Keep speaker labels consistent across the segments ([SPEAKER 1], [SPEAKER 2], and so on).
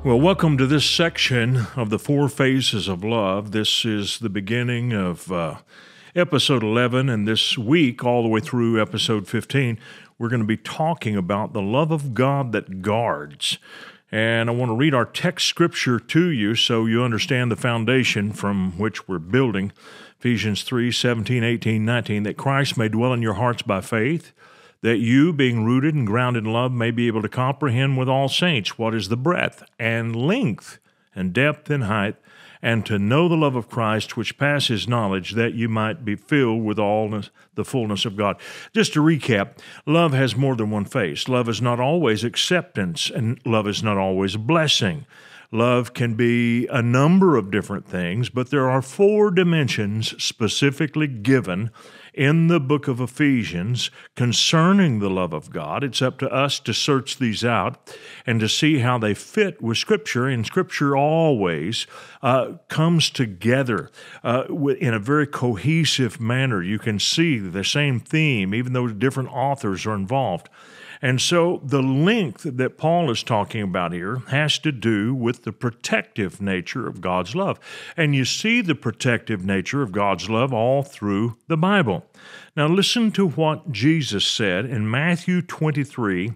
[SPEAKER 1] Well, welcome to this section of the Four Phases of Love. This is the beginning of episode 11, and this week, all the way through episode 15, we're going to be talking about the love of God that guards. And I want to read our text scripture to you so you understand the foundation from which we're building. Ephesians 3, 17, 18, 19, that Christ may dwell in your hearts by faith, that you, being rooted and grounded in love, may be able to comprehend with all saints what is the breadth and length and depth and height, and to know the love of Christ which passes knowledge, that you might be filled with all the fullness of God. Just to recap, love has more than one face. Love is not always acceptance, and love is not always blessing. Love can be a number of different things, but there are four dimensions specifically given in the book of Ephesians concerning the love of God. It's up to us to search these out and to see how they fit with Scripture, and Scripture always comes together in a very cohesive manner. You can see the same theme, even though different authors are involved. And so the length that Paul is talking about here has to do with the protective nature of God's love. And you see the protective nature of God's love all through the Bible. Now listen to what Jesus said in Matthew 23,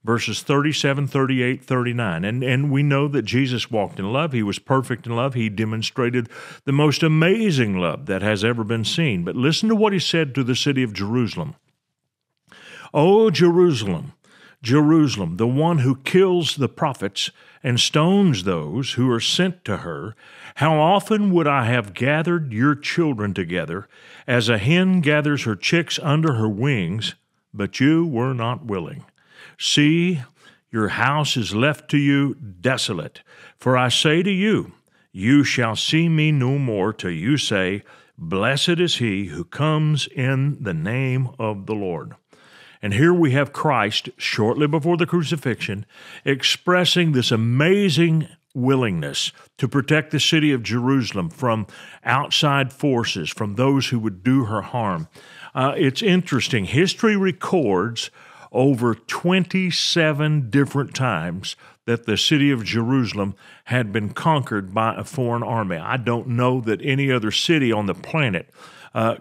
[SPEAKER 1] verses 37, 38, 39. And we know that Jesus walked in love. He was perfect in love. He demonstrated the most amazing love that has ever been seen. But listen to what he said to the city of Jerusalem. O Jerusalem, Jerusalem, the one who kills the prophets and stones those who are sent to her, how often would I have gathered your children together, as a hen gathers her chicks under her wings, but you were not willing. See, your house is left to you desolate. For I say to you, you shall see me no more till you say, Blessed is he who comes in the name of the Lord. And here we have Christ, shortly before the crucifixion, expressing this amazing willingness to protect the city of Jerusalem from outside forces, from those who would do her harm. It's interesting. History records over 27 different times that the city of Jerusalem had been conquered by a foreign army. I don't know that any other city on the planet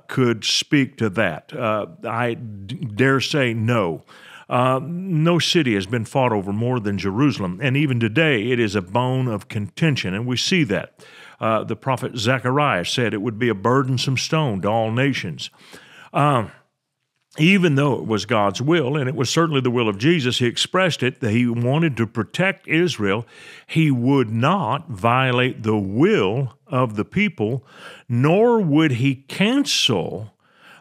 [SPEAKER 1] could speak to that. I dare say no. No city has been fought over more than Jerusalem, and even today it is a bone of contention, and we see that. The prophet Zechariah said it would be a burdensome stone to all nations. Even though it was God's will, and it was certainly the will of Jesus, he expressed it that he wanted to protect Israel. He would not violate the will of the people, nor would he cancel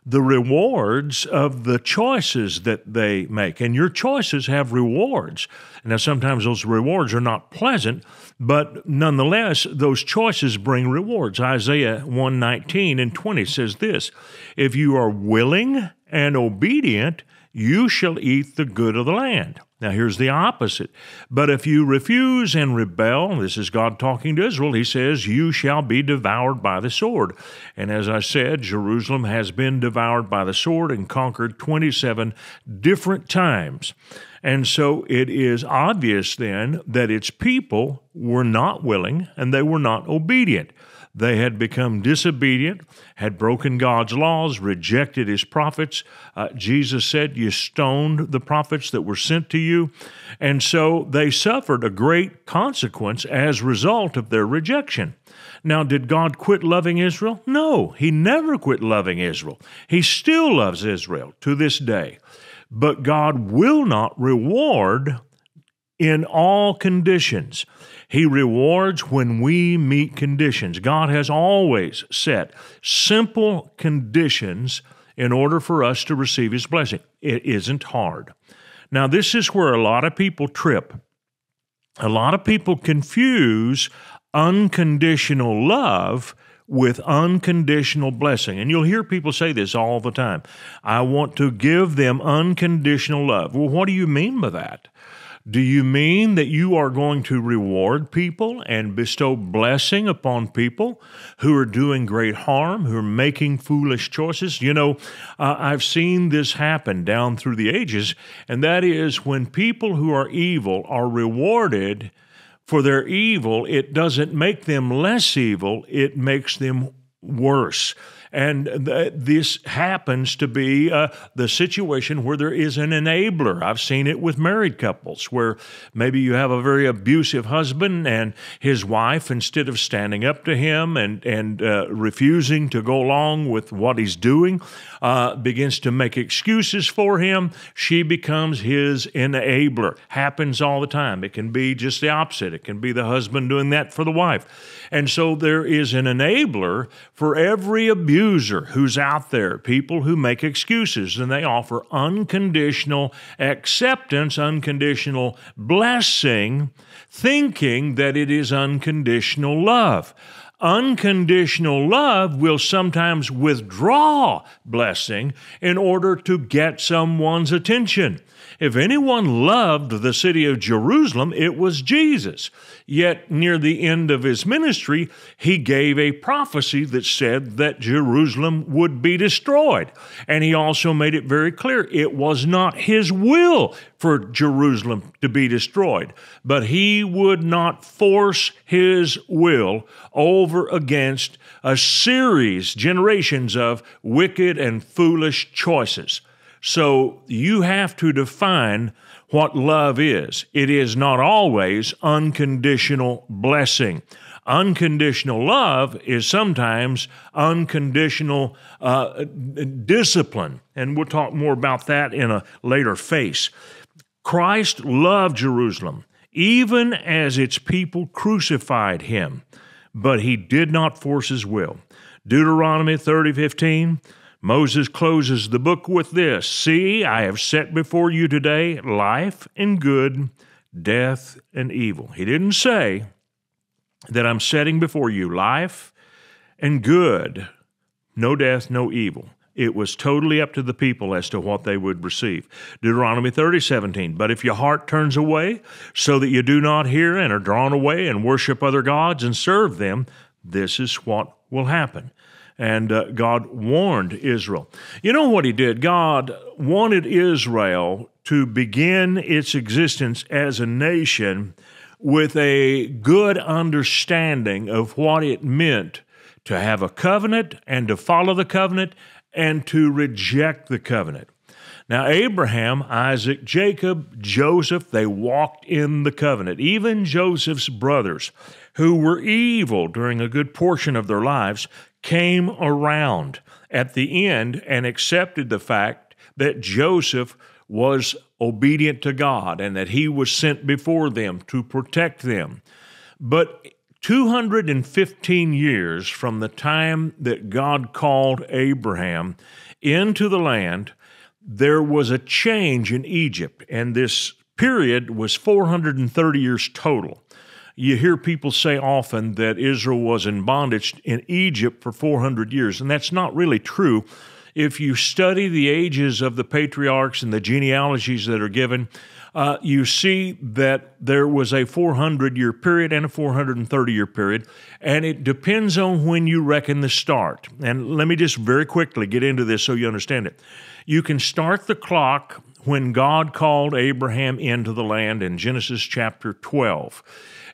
[SPEAKER 1] the rewards of the choices that they make. And your choices have rewards. Now, sometimes those rewards are not pleasant, but nonetheless, those choices bring rewards. Isaiah 1:19 and 20 says this, if you are willing and obedient, you shall eat the good of the land. Now, here's the opposite. But if you refuse and rebel, this is God talking to Israel, he says, you shall be devoured by the sword. And as I said, Jerusalem has been devoured by the sword and conquered 27 different times. And so it is obvious then that its people were not willing and they were not obedient. They had become disobedient, had broken God's laws, rejected his prophets. Jesus said, you stoned the prophets that were sent to you. And so they suffered a great consequence as a result of their rejection. Now, did God quit loving Israel? No, he never quit loving Israel. He still loves Israel to this day. But God will not reward in all conditions. He rewards when we meet conditions. God has always set simple conditions in order for us to receive his blessing. It isn't hard. Now, this is where a lot of people trip. A lot of people confuse unconditional love with unconditional blessing. And you'll hear people say this all the time. I want to give them unconditional love. Well, what do you mean by that? Do you mean that you are going to reward people and bestow blessing upon people who are doing great harm, who are making foolish choices? You know, I've seen this happen down through the ages, and that is when people who are evil are rewarded for their evil, it doesn't make them less evil, it makes them worse. And this happens to be the situation where there is an enabler. I've seen it with married couples where maybe you have a very abusive husband and his wife, instead of standing up to him and refusing to go along with what he's doing, begins to make excuses for him. She becomes his enabler. Happens all the time. It can be just the opposite. It can be the husband doing that for the wife. And so there is an enabler for every abuser who's out there, people who make excuses, and they offer unconditional acceptance, unconditional blessing, thinking that it is unconditional love. Unconditional love will sometimes withdraw blessing in order to get someone's attention. If anyone loved the city of Jerusalem, it was Jesus. Yet near the end of his ministry, he gave a prophecy that said that Jerusalem would be destroyed. And he also made it very clear it was not his will for Jerusalem to be destroyed, but he would not force his will over against a series, generations of wicked and foolish choices. So you have to define what love is. It is not always unconditional blessing. Unconditional love is sometimes unconditional discipline, and we'll talk more about that in a later phase. Christ loved Jerusalem, even as its people crucified him, but he did not force his will. Deuteronomy 30:15. Moses closes the book with this: "See, I have set before you today life and good, death and evil." He didn't say that I'm setting before you life and good, no death, no evil. It was totally up to the people as to what they would receive. Deuteronomy 30:17, "But if your heart turns away so that you do not hear and are drawn away and worship other gods and serve them, this is what will happen." And God warned Israel. You know what he did? God wanted Israel to begin its existence as a nation with a good understanding of what it meant to have a covenant and to follow the covenant and to reject the covenant. Now, Abraham, Isaac, Jacob, Joseph, they walked in the covenant. Even Joseph's brothers, who were evil during a good portion of their lives, came around at the end and accepted the fact that Joseph was obedient to God and that he was sent before them to protect them. But 215 years from the time that God called Abraham into the land, there was a change in Egypt, and this period was 430 years total. You hear people say often that Israel was in bondage in Egypt for 400 years, and that's not really true. If you study the ages of the patriarchs and the genealogies that are given, you see that there was a 400-year period and a 430-year period, and it depends on when you reckon the start. And let me just very quickly get into this so you understand it. You can start the clock when God called Abraham into the land in Genesis chapter 12.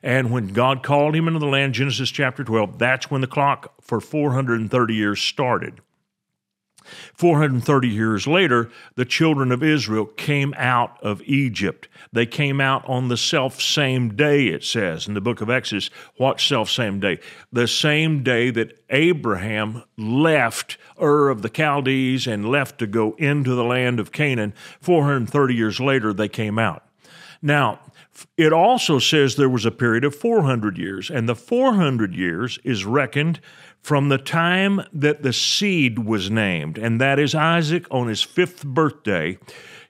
[SPEAKER 1] And when God called him into the land, Genesis chapter 12, that's when the clock for 430 years started. 430 years later, the children of Israel came out of Egypt. They came out on the self-same day, it says in the book of Exodus. What self-same day? The same day that Abraham left Ur of the Chaldees and left to go into the land of Canaan. 430 years later, they came out. Now, it also says there was a period of 400 years, and the 400 years is reckoned from the time that the seed was named, and that is Isaac on his 5th birthday.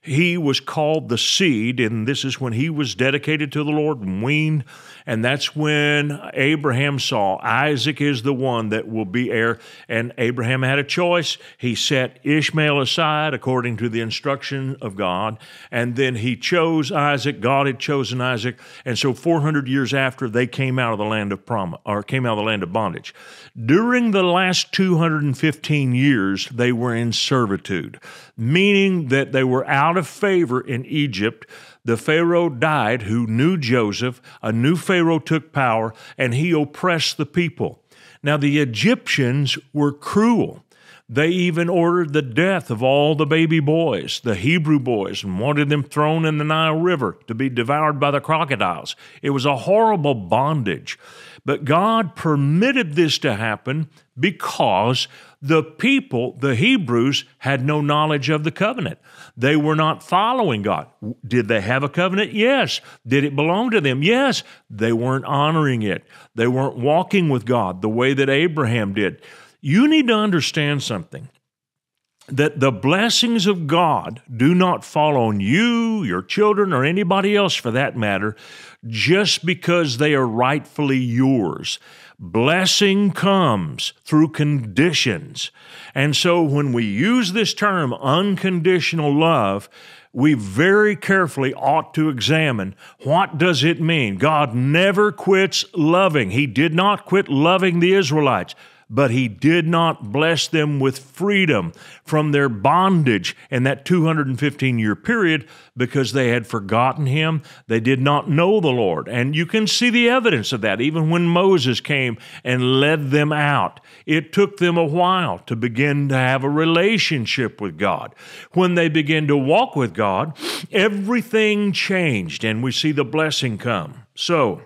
[SPEAKER 1] He was called the seed, and this is when he was dedicated to the Lord and weaned, and that's when Abraham saw Isaac is the one that will be heir, and Abraham had a choice. He set Ishmael aside according to the instruction of God, and then he chose Isaac. God had chosen Isaac, and so 400 years after, they came out of the land of came out of the land of bondage. During the last 215 years, they were in servitude, meaning that they were out of favor in Egypt. The Pharaoh died who knew Joseph. A new Pharaoh took power, and he oppressed the people. Now, the Egyptians were cruel. They even ordered the death of all the baby boys, the Hebrew boys, and wanted them thrown in the Nile River to be devoured by the crocodiles. It was a horrible bondage. But God permitted this to happen because the people, the Hebrews, had no knowledge of the covenant. They were not following God. Did they have a covenant? Yes. Did it belong to them? Yes. They weren't honoring it. They weren't walking with God the way that Abraham did. You need to understand something, that the blessings of God do not fall on you, your children, or anybody else for that matter, just because they are rightfully yours. Blessing comes through conditions. And so when we use this term, unconditional love, we very carefully ought to examine, what does it mean? God never quits loving. He did not quit loving the Israelites, but he did not bless them with freedom from their bondage in that 215-year period because they had forgotten him. They did not know the Lord. And you can see the evidence of that even when Moses came and led them out. It took them a while to begin to have a relationship with God. When they began to walk with God, everything changed and we see the blessing come. So,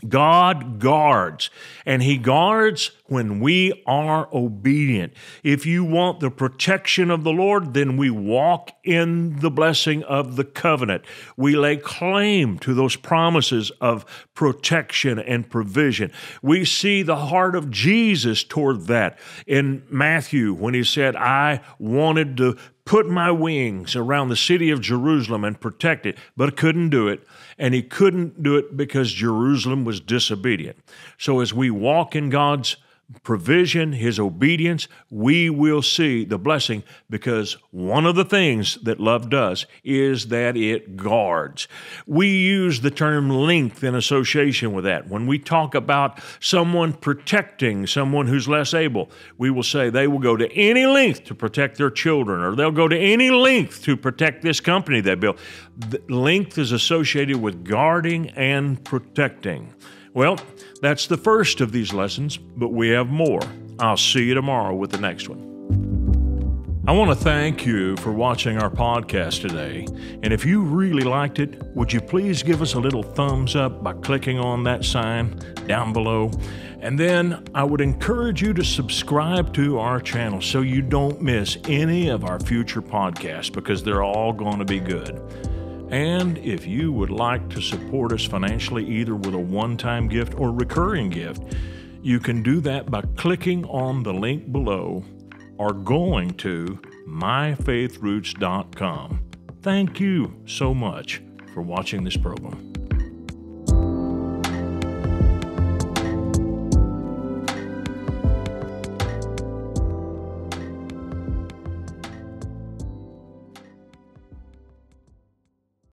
[SPEAKER 1] God guards, and he guards when we are obedient. If you want the protection of the Lord, then we walk in the blessing of the covenant. We lay claim to those promises of protection and provision. We see the heart of Jesus toward that in Matthew when he said, I wanted to put my wings around the city of Jerusalem and protect it, but couldn't do it. And he couldn't do it because Jerusalem was disobedient. So as we walk in God's provision, his obedience, we will see the blessing, because one of the things that love does is that it guards. We use the term length in association with that. When we talk about someone protecting someone who's less able, we will say they will go to any length to protect their children, or they'll go to any length to protect this company they built. The length is associated with guarding and protecting. Well, that's the first of these lessons, but we have more. I'll see you tomorrow with the next one. I want to thank you for watching our podcast today. And if you really liked it, would you please give us a little thumbs up by clicking on that sign down below? And then I would encourage you to subscribe to our channel so you don't miss any of our future podcasts, because they're all going to be good. And if you would like to support us financially, either with a one-time gift or recurring gift, you can do that by clicking on the link below or going to myfaithroots.com. Thank you so much for watching this program.